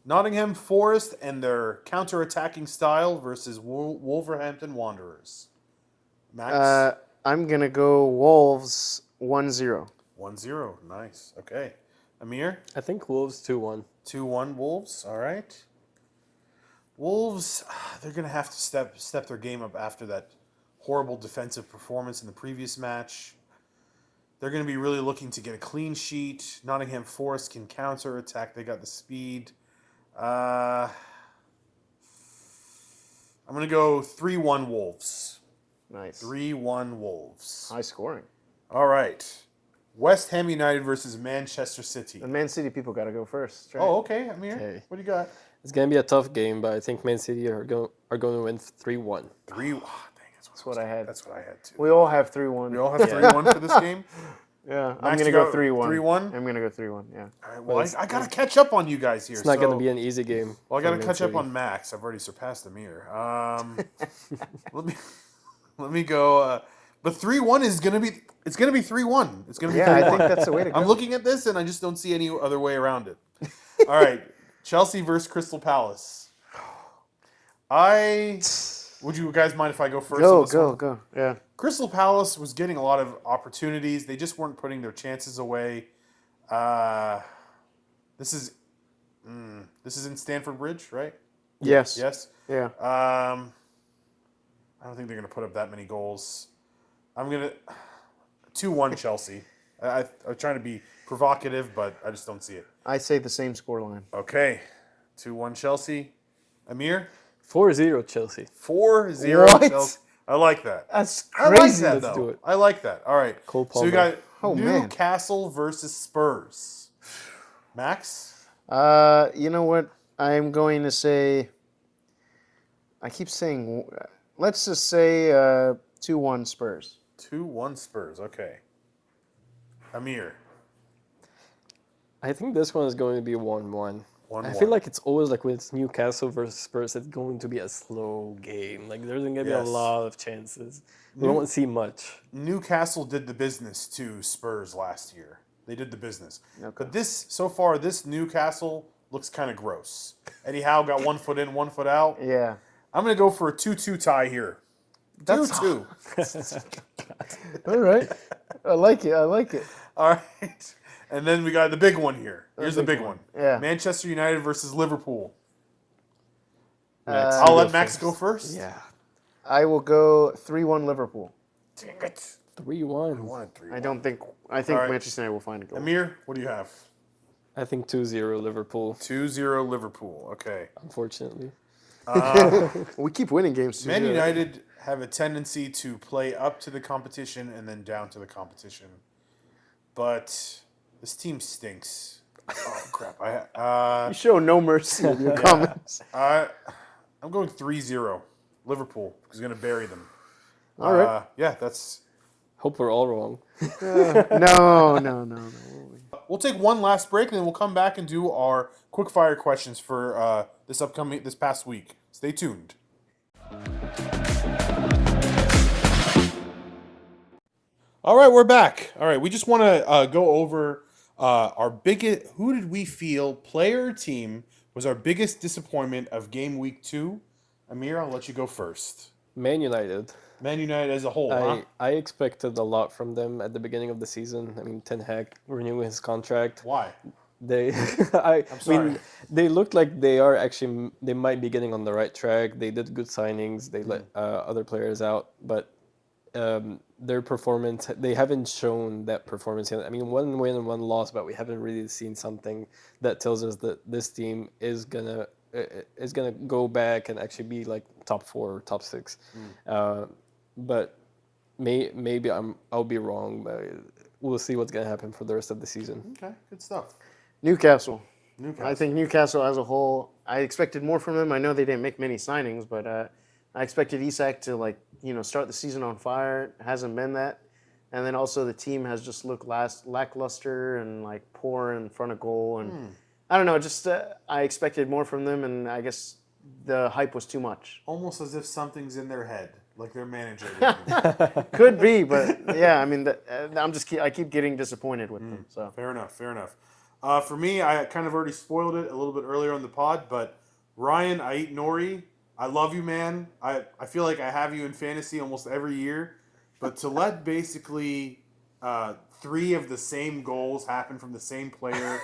Nottingham Forest and their counter-attacking style versus Wolverhampton Wanderers. Max? I'm going to go Wolves 1-0. 1-0. Nice. Okay. Amir? I think Wolves 2-1. 2-1 Wolves. All right. Wolves, they're going to have to step their game up after that horrible defensive performance in the previous match. They're going to be really looking to get a clean sheet. Nottingham Forest can counter-attack. They got the speed. I'm going to go 3-1 Wolves. Nice. 3-1 Wolves. High scoring. All right. West Ham United versus Manchester City. The Man City people got to go first. Right? Oh, okay, Amir. Okay. What do you got? It's gonna be a tough game, but I think Man City are going to win 3-1. 3. Oh, dang, That's what I had. That's what I had too. We all have 3-1. We all have 3-1 for this game. Yeah, I'm Max, gonna you go got 3-1. 3-1? I'm gonna go 3-1. Yeah. All right, well, I got to catch up on you guys here. It's not going to so- be an easy game. Well, I got to for Man catch up City. on Max. I've already surpassed Amir. Let me go. But 3-1 is gonna be. It's gonna be 3-1. It's gonna be. Yeah, 3-1. I think that's the way to go. I'm looking at this and I just don't see any other way around it. All right, Chelsea versus Crystal Palace. Would you guys mind if I go first? on this one? Go. Yeah. Crystal Palace was getting a lot of opportunities. They just weren't putting their chances away. This is in Stamford Bridge, right? Yes. Yes. Yeah. I don't think they're going to put up that many goals. I'm going to 2-1 Chelsea. I'm trying to be provocative, but I just don't see it. I say the same scoreline. Okay. 2-1 Chelsea. Amir? 4-0 Chelsea. 4-0 What? Chelsea. I like that. That's I like crazy. that, Let's though. do it. I like that. All right. Cole So we Palmer. got Oh, man. Newcastle versus Spurs. Max? You know what? I'm going to say. I keep saying. Let's just say 2-1 Spurs. 2-1 Spurs. Okay. Amir? I think this one is going to be 1-1. 1-1. I feel like it's always like when it's Newcastle versus Spurs, it's going to be a slow game. Like there's going to be Yes. a lot of chances. We won't see much. Newcastle did the business to Spurs last year. They did the business. Okay. But this Newcastle looks kind of gross. Eddie Howe got 1 foot in, 1 foot out. Yeah. I'm going to go for a 2-2 tie here. 2-2. All right. I like it. All right. And then we got the big one here. Here's the big big one. Yeah. Manchester United versus Liverpool. Max, I'll you let go Max first. go first. Yeah. I will go 3-1 Liverpool. Dang it. 3-1. Wanted 3-1. I think All right. Manchester United will find a goal. Amir, what do you have? I think 2-0 Liverpool, 2-0 Liverpool. Okay. unfortunately. We keep winning games too. Man United have a tendency to play up to the competition and then down to the competition. But this team stinks. Oh, crap. You show no mercy in your comments. I'm going 3-0. Liverpool is going to bury them. All right. Yeah, that's... Hope we're all wrong. No. We'll take one last break, and then we'll come back and do our quick-fire questions for this past week. Stay tuned. All right, we're back. All right, we just want to go over our biggest. Who did we feel, player or team, was our biggest disappointment of game week 2? Amir, I'll let you go first. Man United. Man United as a whole, huh? I expected a lot from them at the beginning of the season. I mean, Ten Hag renewing his contract. Why? They, I'm sorry. mean, they look like they are actually. They might be getting on the right track. They did good signings. They let other players out, but their performance. They haven't shown that performance yet. I mean, 1 win and 1 loss, but we haven't really seen something that tells us that this team is gonna go back and actually be like top 4 or top 6. But maybe I'll be wrong. But we'll see what's gonna happen for the rest of the season. Okay, good stuff. Newcastle. Newcastle. I think Newcastle as a whole, I expected more from them. I know they didn't make many signings, but I expected Isak to start the season on fire. It hasn't been that. And then also the team has just looked lackluster and poor in front of goal. And I don't know, just I expected more from them, and I guess the hype was too much. Almost as if something's in their head, like their manager. Could be, but yeah, I mean, I keep getting disappointed with them. So Fair enough. For me, I kind of already spoiled it a little bit earlier on the pod, but Ryan Ait Nori, I love you, man. I feel like I have you in fantasy almost every year, but to let basically 3 of the same goals happen from the same player.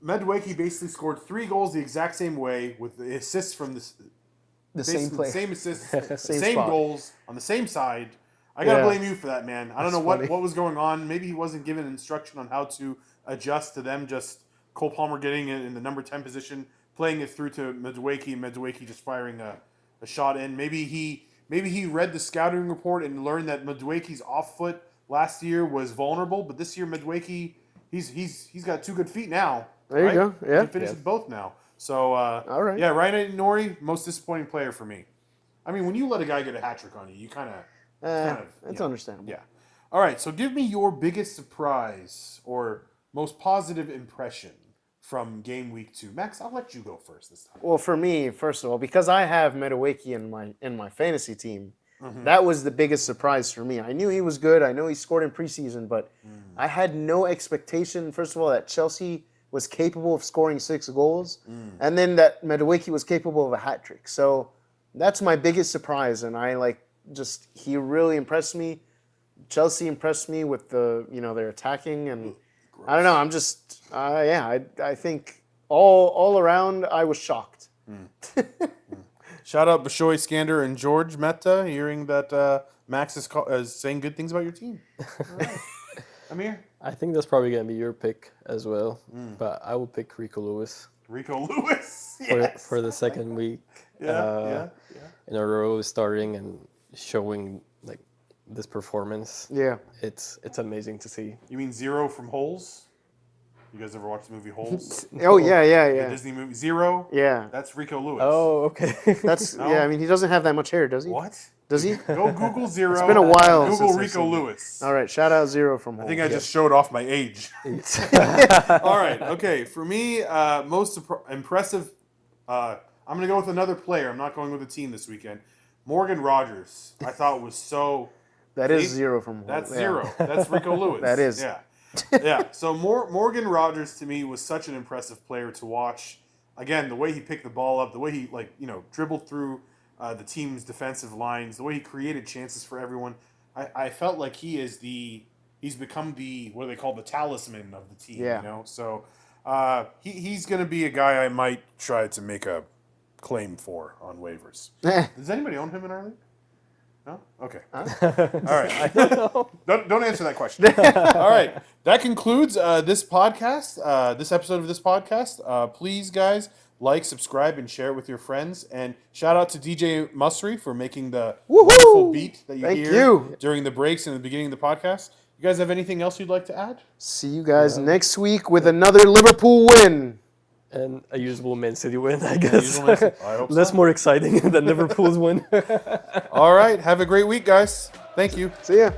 Madueke basically scored 3 goals the exact same way with the assists from the same player. Same assists, Same same spot. goals on the same side. I gotta Yeah. blame you for that, man. I don't know That's funny. what was going on. Maybe he wasn't given instruction on how to adjust to them. Just Cole Palmer getting it in the number 10 position, playing it through to Madueke, and Madueke just firing a shot in. Maybe he read the scouting report and learned that Madueke's off foot last year was vulnerable, but this year Madueke he's got 2 good feet now. There you right? go. Yeah. He can finish with both now. So All right. yeah, Ryan Nori, most disappointing player for me. I mean, when you let a guy get a hat trick on you, you kind of It's understandable. yeah. All right, so give me your biggest surprise or most positive impression from game week 2. Max, I'll let you go first this time. Well, for me, first of all, because I have Madueke in my fantasy team, that was the biggest surprise for me. I knew he was good. I know he scored in preseason, but I had no expectation, first of all, that Chelsea was capable of scoring 6 goals, and then that Madueke was capable of a hat trick. So that's my biggest surprise, and he really impressed me. Chelsea impressed me with their attacking, and I don't know. I'm just I think all around I was shocked. Shout out Bashoy, Skander, and George Meta, hearing that Max is saying good things about your team. All right. Amir? I think that's probably going to be your pick as well, but I will pick Rico Lewis. Rico Lewis, yes. For the second week in a row, starting and showing like this performance. Yeah, it's amazing to see. You mean Zero from Holes? You guys ever watch the movie Holes? Oh yeah. The Disney movie Zero? Yeah. That's Rico Lewis. Oh, okay. That's No? yeah. I mean, he doesn't have that much hair, does he? What? Does he? Go Google Zero. It's been a while Google since I've Rico seen it. Lewis. All right, shout out Zero from I home. think I just showed off my age. All right, okay. For me, most impressive, I'm going to go with another player. I'm not going with a team this weekend. Morgan Rogers, I thought was so... That is Zero from home. That's Zero. That's Rico Lewis. That is. Yeah. Yeah. So Morgan Rogers, to me, was such an impressive player to watch. Again, the way he picked the ball up, the way he, dribbled through the team's defensive lines, the way he created chances for everyone. I felt like he's become what they call the talisman of the team. Yeah. So he's going to be a guy I might try to make a claim for on waivers. Does anybody own him in our league? No? Okay. All right. Don't answer that question. All right. That concludes this podcast, this episode of this podcast. Please, guys, like, subscribe, and share it with your friends. And shout out to DJ Masri for making the wonderful beat that you hear during the breaks and the beginning of the podcast. You guys have anything else you'd like to add? See you guys next week with another Liverpool win. And a usable Man City win, I guess. I hope Less so. more exciting than Liverpool's win. All right. Have a great week, guys. Thank you. See ya.